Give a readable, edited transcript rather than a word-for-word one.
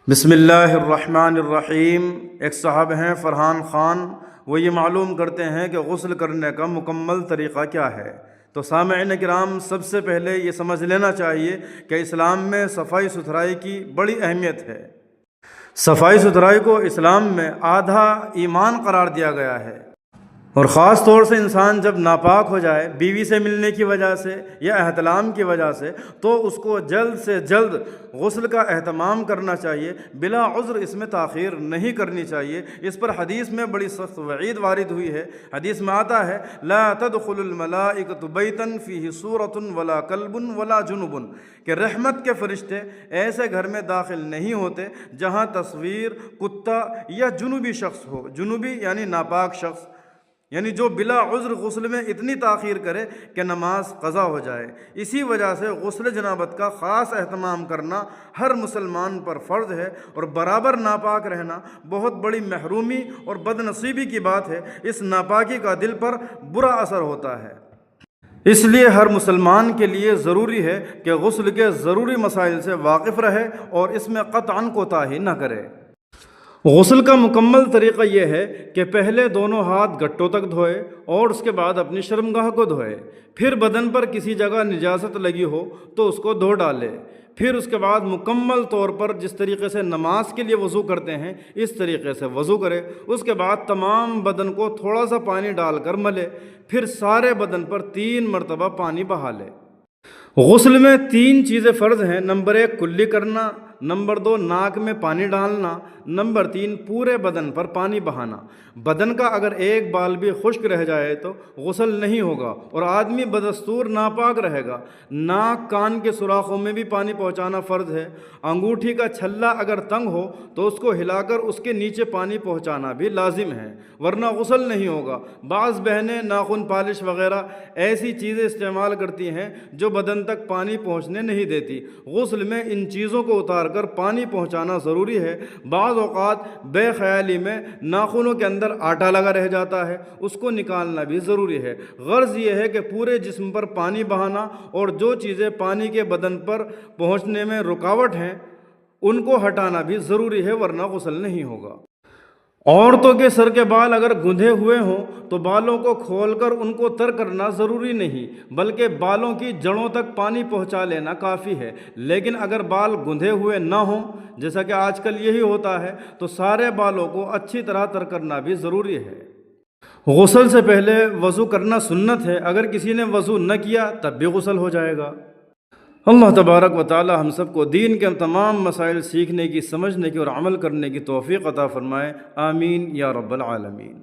بسم اللہ الرحمن الرحیم۔ ایک صاحب ہیں فرحان خان، وہ یہ معلوم کرتے ہیں کہ غسل کرنے کا مکمل طریقہ کیا ہے۔ تو سامعین کرام، سب سے پہلے یہ سمجھ لینا چاہیے کہ اسلام میں صفائی ستھرائی کی بڑی اہمیت ہے۔ صفائی ستھرائی کو اسلام میں آدھا ایمان قرار دیا گیا ہے، اور خاص طور سے انسان جب ناپاک ہو جائے بیوی سے ملنے کی وجہ سے یا احتلام کی وجہ سے، تو اس کو جلد سے جلد غسل کا اہتمام کرنا چاہیے، بلا عذر اس میں تاخیر نہیں کرنی چاہیے۔ اس پر حدیث میں بڑی سخت وعید وارد ہوئی ہے۔ حدیث میں آتا ہے لا تدخل الملائکۃ بیتا فیہ صورۃ ولا کلب ولا جنب، کہ رحمت کے فرشتے ایسے گھر میں داخل نہیں ہوتے جہاں تصویر، کتا یا جنوبی شخص ہو۔ جنوبی یعنی ناپاک شخص، یعنی جو بلا عذر غسل میں اتنی تاخیر کرے کہ نماز قضا ہو جائے۔ اسی وجہ سے غسل جنابت کا خاص اہتمام کرنا ہر مسلمان پر فرض ہے، اور برابر ناپاک رہنا بہت بڑی محرومی اور بد نصیبی کی بات ہے۔ اس ناپاکی کا دل پر برا اثر ہوتا ہے۔ اس لیے ہر مسلمان کے لیے ضروری ہے کہ غسل کے ضروری مسائل سے واقف رہے اور اس میں قطعاً کوتاہی نہ کرے۔ غسل کا مکمل طریقہ یہ ہے کہ پہلے دونوں ہاتھ گٹوں تک دھوئے اور اس کے بعد اپنی شرمگاہ کو دھوئے، پھر بدن پر کسی جگہ نجاست لگی ہو تو اس کو دھو ڈالے، پھر اس کے بعد مکمل طور پر جس طریقے سے نماز کے لیے وضو کرتے ہیں اس طریقے سے وضو کرے۔ اس کے بعد تمام بدن کو تھوڑا سا پانی ڈال کر ملے، پھر سارے بدن پر 3 مرتبہ پانی بہا لے۔ غسل میں 3 چیزیں فرض ہیں۔ نمبر 1 کلی کرنا، نمبر 2 ناک میں پانی ڈالنا، نمبر 3 پورے بدن پر پانی بہانا۔ بدن کا اگر ایک بال بھی خشک رہ جائے تو غسل نہیں ہوگا اور آدمی بدستور ناپاک رہے گا۔ ناک کان کے سوراخوں میں بھی پانی پہنچانا فرض ہے۔ انگوٹھی کا چھلا اگر تنگ ہو تو اس کو ہلا کر اس کے نیچے پانی پہنچانا بھی لازم ہے، ورنہ غسل نہیں ہوگا۔ بعض بہنیں ناخن پالش وغیرہ ایسی چیزیں استعمال کرتی ہیں جو بدن تک پانی پہنچنے نہیں دیتی۔ غسل میں ان چیزوں کو اتار کر پانی پہنچانا ضروری ہے۔ بعض اوقات بے خیالی میں ناخنوں کے اندر آٹا لگا رہ جاتا ہے، اس کو نکالنا بھی ضروری ہے۔ غرض یہ ہے کہ پورے جسم پر پانی بہانا، اور جو چیزیں پانی کے بدن پر پہنچنے میں رکاوٹ ہیں ان کو ہٹانا بھی ضروری ہے، ورنہ غسل نہیں ہوگا۔ عورتوں کے سر کے بال اگر گندھے ہوئے ہوں تو بالوں کو کھول کر ان کو تر کرنا ضروری نہیں، بلکہ بالوں کی جڑوں تک پانی پہنچا لینا کافی ہے۔ لیکن اگر بال گندھے ہوئے نہ ہوں، جیسا کہ آج کل یہی ہوتا ہے، تو سارے بالوں کو اچھی طرح تر کرنا بھی ضروری ہے۔ غسل سے پہلے وضو کرنا سنت ہے، اگر کسی نے وضو نہ کیا تب بھی غسل ہو جائے گا۔ اللہ تبارک و تعالی ہم سب کو دین کے تمام مسائل سیکھنے کی، سمجھنے کی اور عمل کرنے کی توفیق عطا فرمائے۔ آمین یا رب العالمین۔